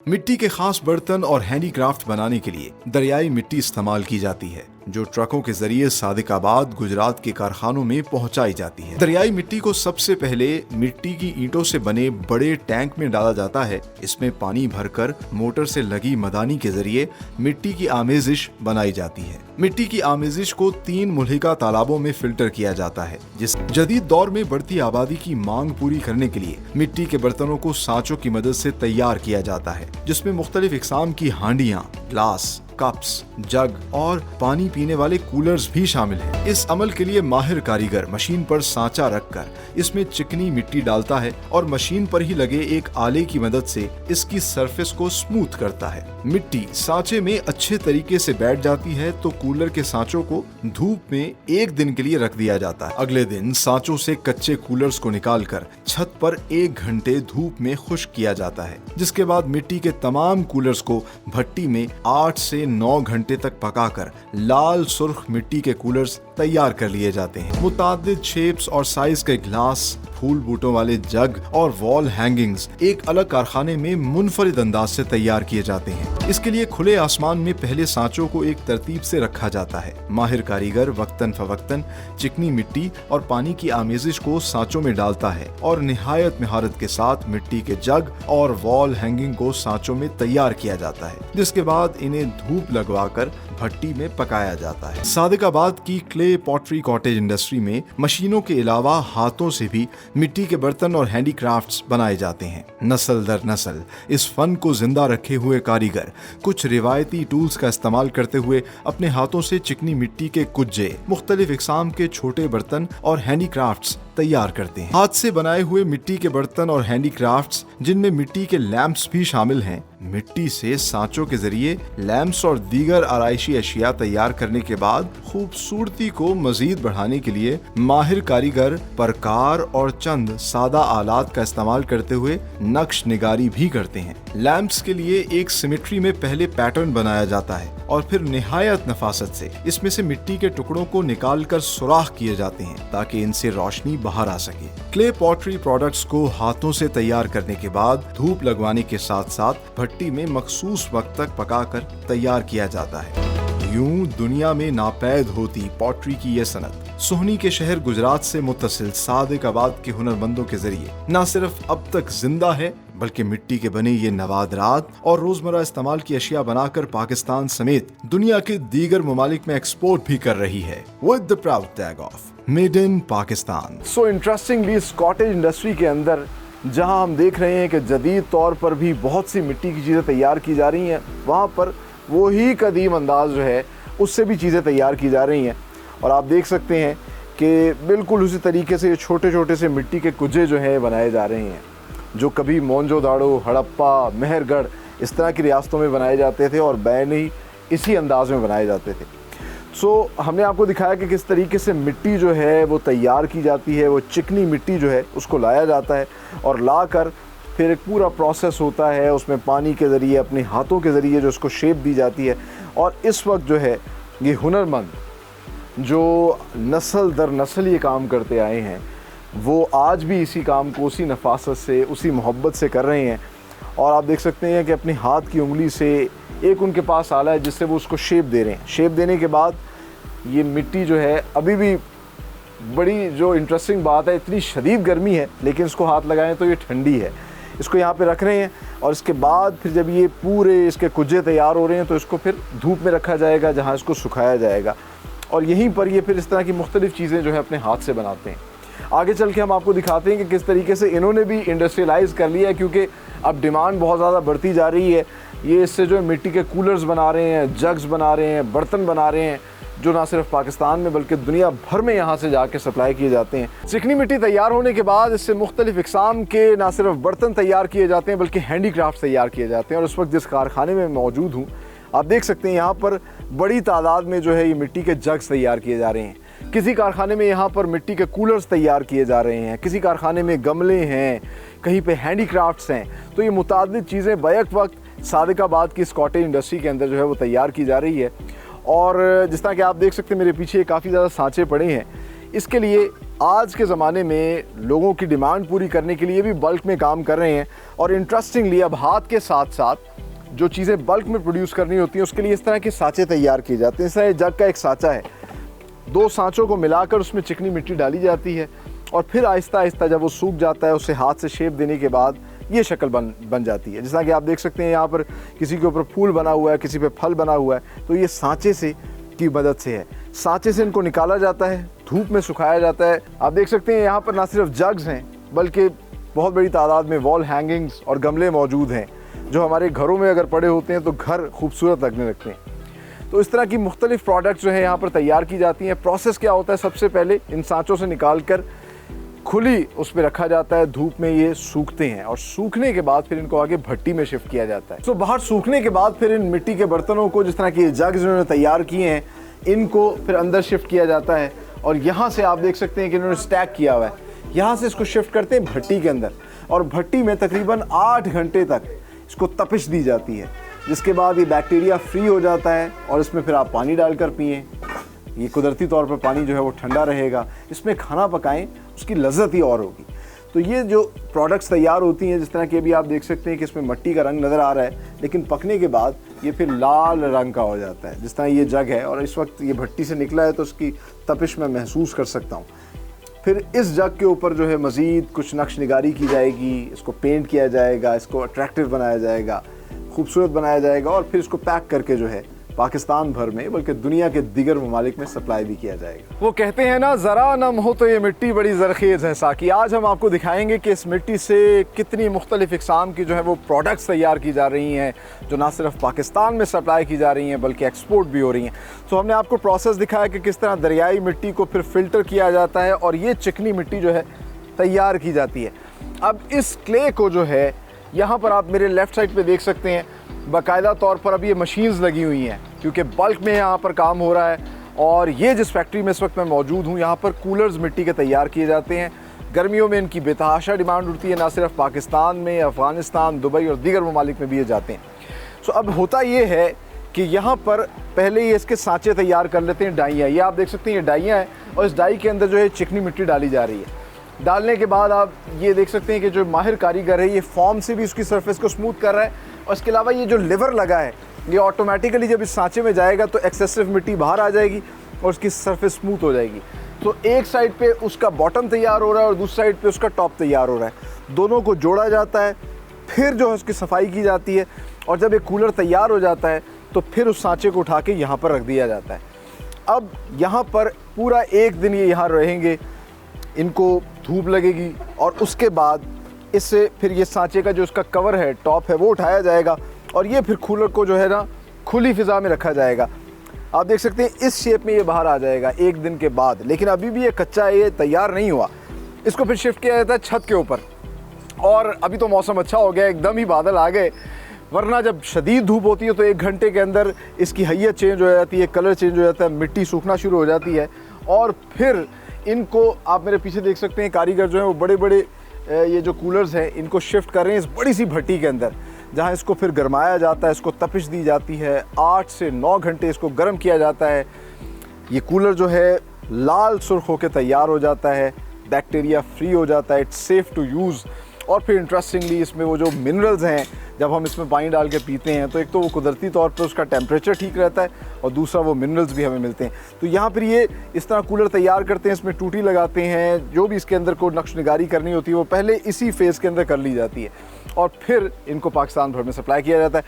मिट्टी के खास बर्तन और हैंडीक्राफ्ट बनाने के लिए दरियाई मिट्टी इस्तेमाल की जाती है, जो ट्रकों के जरिए सादिकाबाद गुजरात के कारखानों में पहुंचाई जाती है। दरियाई मिट्टी को सबसे पहले मिट्टी की ईंटों से बने बड़े टैंक में डाला जाता है। इसमें पानी भरकर मोटर से लगी मदानी के जरिए मिट्टी की आमेजिश बनाई जाती है। मिट्टी की आमेजिश को 3 मुल्हिका तालाबों में फिल्टर किया जाता है। जिस जदीद दौर में बढ़ती आबादी की मांग पूरी करने के लिए मिट्टी के बर्तनों को सांचों की मदद से तैयार किया जाता है, जिसमें मुख्तलिफ इकसाम की हांडियां, ग्लास, कप्स, जग और पानी पीने वाले कूलर्स भी शामिल हैं। इस अमल के लिए माहिर कारीगर मशीन पर सांचा रखकर इसमें चिकनी मिट्टी डालता है और मशीन पर ही लगे एक आले की मदद से इसकी सरफेस को स्मूथ करता है। मिट्टी सांचे में अच्छे तरीके से बैठ जाती है तो कूलर के सांचों को धूप में 1 दिन के लिए रख दिया जाता है। अगले दिन सांचों से कच्चे कूलर्स को निकालकर छत पर 1 घंटे धूप में खुश्क किया जाता है, जिसके बाद मिट्टी के तमाम कूलर्स को भट्टी में 8 से 9 घंटे तक पकाकर लाल सुर्ख मिट्टी के कूलर्स तैयार कर लिए जाते हैं। मुतादिद शेप्स और साइज के ग्लास, फूल बूटों वाले जग और वॉल हैंगिंग्स एक अलग कारखाने में मुनफरिद अंदाज से तैयार किए जाते हैं। इसके लिए खुले आसमान में पहले सांचों को एक तरतीब से रखा जाता है। माहिर कारीगर वक्तन फवक्तन चिकनी मिट्टी और पानी की आमेजिश को सांचों में डालता है और निहायत महारत के साथ मिट्टी के जग और वॉल हैंगिंग को सांचों में तैयार किया जाता है, जिसके बाद इन्हें धूप लगवाकर भट्टी में पकाया जाता है। सादिकाबाद की क्ले पॉटरी कॉटेज इंडस्ट्री में मशीनों के अलावा हाथों से भी मिट्टी के बर्तन और हैंडीक्राफ्ट्स बनाए जाते हैं। नस्ल दर नस्ल इस फन को जिंदा रखे हुए कारीगर कुछ रिवायती टूल्स का इस्तेमाल करते हुए अपने हाथों से चिकनी मिट्टी के कुज्जे, मुख्तलिफ इकसाम के छोटे बर्तन और हैंडीक्राफ्ट्स तैयार करते हैं। हाथ से बनाए हुए मिट्टी के बर्तन और हैंडीक्राफ्ट्स, जिनमें मिट्टी के लैंप्स भी शामिल हैं, मिट्टी से सांचों के जरिए लैंप्स और दीगर आराइशी अशिया तैयार करने के बाद खूबसूरती को मजीद बढ़ाने के लिए माहिर कारीगर परकार और चंद सादा आलात का इस्तेमाल करते हुए नक्श निगारी भी करते हैं। लैंप्स के लिए एक सिमेट्री में पहले पैटर्न बनाया जाता है और फिर निहायत नफासत से इसमें से मिट्टी के टुकड़ों को निकालकर सुराख किए जाते हैं ताकि इनसे रोशनी बाहर आ सके। क्ले पॉटरी प्रोडक्ट्स को हाथों से तैयार करने के बाद धूप लगवाने के साथ साथ भट्टी में मखसूस वक्त तक पकाकर तैयार किया जाता है। यूं दुनिया में नापैद होती पॉटरी की यह सनत सोहनी के शहर गुजरात से मुत्तसिल सादिकाबाद के हुनरमंदों के जरिए न सिर्फ अब तक जिंदा है, बल्कि मिट्टी के बने ये नवादरात और रोजमर्रा इस्तेमाल की अशिया बनाकर पाकिस्तान समेत दुनिया के दीगर ममालिक में एक्सपोर्ट भी कर रही है with the proud tag of made in Pakistan. So interestingly इस कॉटेज इंडस्ट्री के अंदर जहां हम देख रहे हैं कि जदीद तौर पर भी बहुत सी मिट्टी की चीज़ें तैयार की जा रही हैं, वहाँ पर वही कदीम अंदाज जो है उससे भी चीज़ें तैयार की जा रही हैं। और आप देख सकते हैं कि बिल्कुल उसी तरीके से ये छोटे छोटे से मिट्टी के कुज्जे जो हैं बनाए जा रहे हैं, जो कभी मोहनजोदाड़ो, हड़प्पा, मेहरगढ़ इस तरह की रियासतों में बनाए जाते थे और बैनी इसी अंदाज में बनाए जाते थे। सो हमने आपको दिखाया कि किस तरीके से मिट्टी जो है वो तैयार की जाती है। वो चिकनी मिट्टी जो है उसको लाया जाता है और लाकर फिर एक पूरा प्रोसेस होता है, उसमें पानी के ज़रिए अपने हाथों के ज़रिए जो उसको शेप दी जाती है। और इस वक्त जो है ये हुनरमंद जो नस्ल दर नस्ल ये काम करते आए हैं, वो आज भी इसी काम को उसी नफासत से, उसी मोहब्बत से कर रहे हैं। और आप देख सकते हैं कि अपने हाथ की उंगली से एक उनके पास आला है जिससे वो उसको शेप दे रहे हैं। शेप देने के बाद ये मिट्टी जो है अभी भी बड़ी जो इंटरेस्टिंग बात है, इतनी शदीद गर्मी है लेकिन इसको हाथ लगाएं तो ये ठंडी है। इसको यहाँ पे रख रहे हैं और इसके बाद फिर जब ये पूरे इसके कुज्जे तैयार हो रहे हैं तो इसको फिर धूप में रखा जाएगा जहाँ इसको सुखाया जाएगा और यहीं पर ये फिर इस तरह की मुख्तलिफ चीज़ें जो है अपने हाथ से बनाते हैं। आगे चल के हम आपको दिखाते हैं कि किस तरीके से इन्होंने भी इंडस्ट्रियलाइज़ कर लिया है, क्योंकि अब डिमांड बहुत ज़्यादा बढ़ती जा रही है। ये इससे जो है मिट्टी के कूलर्स बना रहे हैं, जग्स बना रहे हैं, बर्तन बना रहे हैं, जो ना सिर्फ पाकिस्तान में बल्कि दुनिया भर में यहाँ से जाके सप्लाई किए जाते हैं। चिकनी मिट्टी तैयार होने के बाद इससे मुख्तलिफ इकसाम के ना सिर्फ बर्तन तैयार किए जाते हैं बल्कि हैंडीक्राफ्ट तैयार किए जाते हैं। और उस वक्त जिस कारखाने में मौजूद हूँ, आप देख सकते हैं यहाँ पर बड़ी तादाद में जो है ये मिट्टी के जग्स तैयार किए जा रहे हैं। किसी कारखाने में यहाँ पर मिट्टी के कूलर्स तैयार किए जा रहे हैं, किसी कारखाने में गमले हैं, कहीं पे हैंडीक्राफ्ट्स हैं। तो ये मुतादिद चीज़ें बैक वक्त सादिकाबाद की कॉटेज इंडस्ट्री के अंदर जो है वो तैयार की जा रही है। और जिस तरह कि आप देख सकते हैं मेरे पीछे काफ़ी ज़्यादा सांचे पड़े हैं। इसके लिए आज के ज़माने में लोगों की डिमांड पूरी करने के लिए भी बल्क में काम कर रहे हैं और इंटरेस्टिंगली अब हाथ के साथ साथ जो चीज़ें बल्क में प्रोड्यूस करनी होती हैं उसके लिए इस तरह के सांचे तैयार किए जाते हैं। इस तरह जग का एक सांचा है, 2 सांचों को मिलाकर उसमें चिकनी मिट्टी डाली जाती है और फिर आहिस्ता आहिस्ता जब वो सूख जाता है उसे हाथ से शेप देने के बाद ये शक्ल बन जाती है। जैसा कि आप देख सकते हैं यहाँ पर किसी के ऊपर फूल बना हुआ है, किसी पे फल बना हुआ है, तो ये सांचे से की मदद से है। सांचे से इनको निकाला जाता है, धूप में सुखाया जाता है। आप देख सकते हैं यहाँ पर ना सिर्फ जग्स हैं बल्कि बहुत बड़ी तादाद में वॉल हैंगिंग्स और गमले मौजूद हैं जो हमारे घरों में अगर पड़े होते हैं तो घर खूबसूरत लगने लगते हैं। तो इस तरह की मुख्तलिफ प्रोडक्ट्स जो है यहाँ पर तैयार की जाती हैं। प्रोसेस क्या होता है, सबसे पहले इन सांचों से निकाल कर खुली उस पर रखा जाता है, धूप में ये सूखते हैं और सूखने के बाद फिर इनको आगे भट्टी में शिफ्ट किया जाता है। तो बाहर सूखने के बाद फिर इन मिट्टी के बर्तनों को, जिस तरह के जग जिन्होंने तैयार किए हैं, इनको फिर अंदर शिफ्ट किया जाता है और यहाँ से आप देख सकते हैं कि इन्होंने स्टैक किया हुआ है। यहाँ से इसको शिफ्ट करते हैं भट्टी के अंदर और भट्टी में तकरीबन 8 घंटे तक इसको तपिश दी जाती है, जिसके बाद ये बैक्टीरिया फ्री हो जाता है और इसमें फिर आप पानी डालकर पिएं। ये कुदरती तौर पर पानी जो है वो ठंडा रहेगा, इसमें खाना पकाएं, उसकी लज्जत ही और होगी। तो ये जो प्रोडक्ट्स तैयार होती हैं, जिस तरह के अभी आप देख सकते हैं कि इसमें मिट्टी का रंग नज़र आ रहा है, लेकिन पकने के बाद ये फिर लाल रंग का हो जाता है। जिस तरह ये जग है और इस वक्त ये भट्टी से निकला है तो उसकी तपिश मैं महसूस कर सकता हूँ। फिर इस जग के ऊपर जो है मज़ीद कुछ नक्श निगारी की जाएगी, इसको पेंट किया जाएगा, इसको अट्रैक्टिव बनाया जाएगा, खूबसूरत बनाया जाएगा और फिर इसको पैक करके जो है पाकिस्तान भर में बल्कि दुनिया के दीगर ममालिक में सप्लाई भी किया जाएगा। वो कहते हैं ना, ज़रा नम हो तो ये मिट्टी बड़ी ज़रखेज़ है साकी। आज हम आपको दिखाएंगे कि इस मिट्टी से कितनी मुख्तलिफ़ इक़साम की जो है वो प्रोडक्ट्स तैयार की जा रही हैं, जो ना सिर्फ पाकिस्तान में सप्लाई की जा रही हैं बल्कि एक्सपोर्ट भी हो रही हैं। तो हमने आपको प्रोसेस दिखाया कि किस तरह दरियाई मिट्टी को फिर फ़िल्टर किया जाता है और ये चिकनी मिट्टी जो है तैयार की जाती है। अब इस क्ले को जो है, यहाँ पर आप मेरे लेफ़्ट साइड पर देख सकते हैं, बाकायदा तौर पर अब ये मशीन्स लगी हुई हैं क्योंकि बल्क में यहाँ पर काम हो रहा है। और ये जिस फैक्ट्री में इस वक्त मैं मौजूद हूँ, यहाँ पर कूलर्स मिट्टी के तैयार किए जाते हैं। गर्मियों में इनकी बेतहाशा डिमांड उठती है, ना सिर्फ पाकिस्तान में, अफ़गानिस्तान, दुबई और दीगर ममालिक में भी ये जाते हैं। सो अब होता ये है कि यहाँ पर पहले ये इसके सांचे तैयार कर लेते हैं, डाइयाँ। ये आप देख सकते हैं ये डाइयाँ हैं और इस डाई के अंदर जो है चिकनी मिट्टी डाली जा रही है। डालने के बाद आप ये देख सकते हैं कि जो माहिर कारीगर है ये फॉर्म से भी उसकी सरफेस को स्मूथ कर रहा है और इसके अलावा ये जो लिवर लगा है ये ऑटोमेटिकली जब इस सांचे में जाएगा तो एक्सेसिव मिट्टी बाहर आ जाएगी और उसकी सरफेस स्मूथ हो जाएगी। तो एक साइड पे उसका बॉटम तैयार हो रहा है और दूसरी साइड पे उसका टॉप तैयार हो रहा है। दोनों को जोड़ा जाता है, फिर जो है उसकी सफाई की जाती है और जब एक कूलर तैयार हो जाता है तो फिर उस सांचे को उठा के यहाँ पर रख दिया जाता है। अब यहाँ पर पूरा एक दिन ये यहाँ रहेंगे, इनको धूप लगेगी और उसके बाद इससे फिर ये सांचे का जो उसका कवर है, टॉप है, वो उठाया जाएगा और ये फिर कूलर को जो है ना खुली फ़िज़ा में रखा जाएगा। आप देख सकते हैं इस शेप में ये बाहर आ जाएगा एक दिन के बाद, लेकिन अभी भी ये कच्चा है, ये तैयार नहीं हुआ। इसको फिर शिफ्ट किया जाता है छत के ऊपर और अभी तो मौसम अच्छा हो गया, एकदम ही बादल आ गए, वरना जब शदीद धूप होती है तो 1 घंटे के अंदर इसकी हैयत चेंज हो जाती है, कलर चेंज हो जाता है, मिट्टी सूखना शुरू हो जाती है और फिर इनको आप मेरे पीछे देख सकते हैं कारीगर जो हैं वो बड़े बड़े ये जो कूलर्स हैं इनको शिफ्ट कर रहे हैं इस बड़ी सी भट्टी के अंदर, जहां इसको फिर गरमाया जाता है, इसको तपिश दी जाती है, 8 से 9 घंटे इसको गर्म किया जाता है। ये कूलर जो है लाल सुर्ख होकर तैयार हो जाता है, बैक्टीरिया फ्री हो जाता है, इट्स सेफ़ टू यूज़। और फिर इंटरेस्टिंगली इसमें वो जो मिनरल्स हैं, जब हम इसमें पानी डाल के पीते हैं तो एक तो वो कुदरती तौर पर उसका टेम्परेचर ठीक रहता है और दूसरा वो मिनरल्स भी हमें मिलते हैं। तो यहाँ पर ये इस तरह कूलर तैयार करते हैं, इसमें टूटी लगाते हैं, जो भी इसके अंदर को नक्श निगारी करनी होती है वो पहले इसी फेज़ के अंदर कर ली जाती है और फिर इनको पाकिस्तान भर में सप्लाई किया जाता है।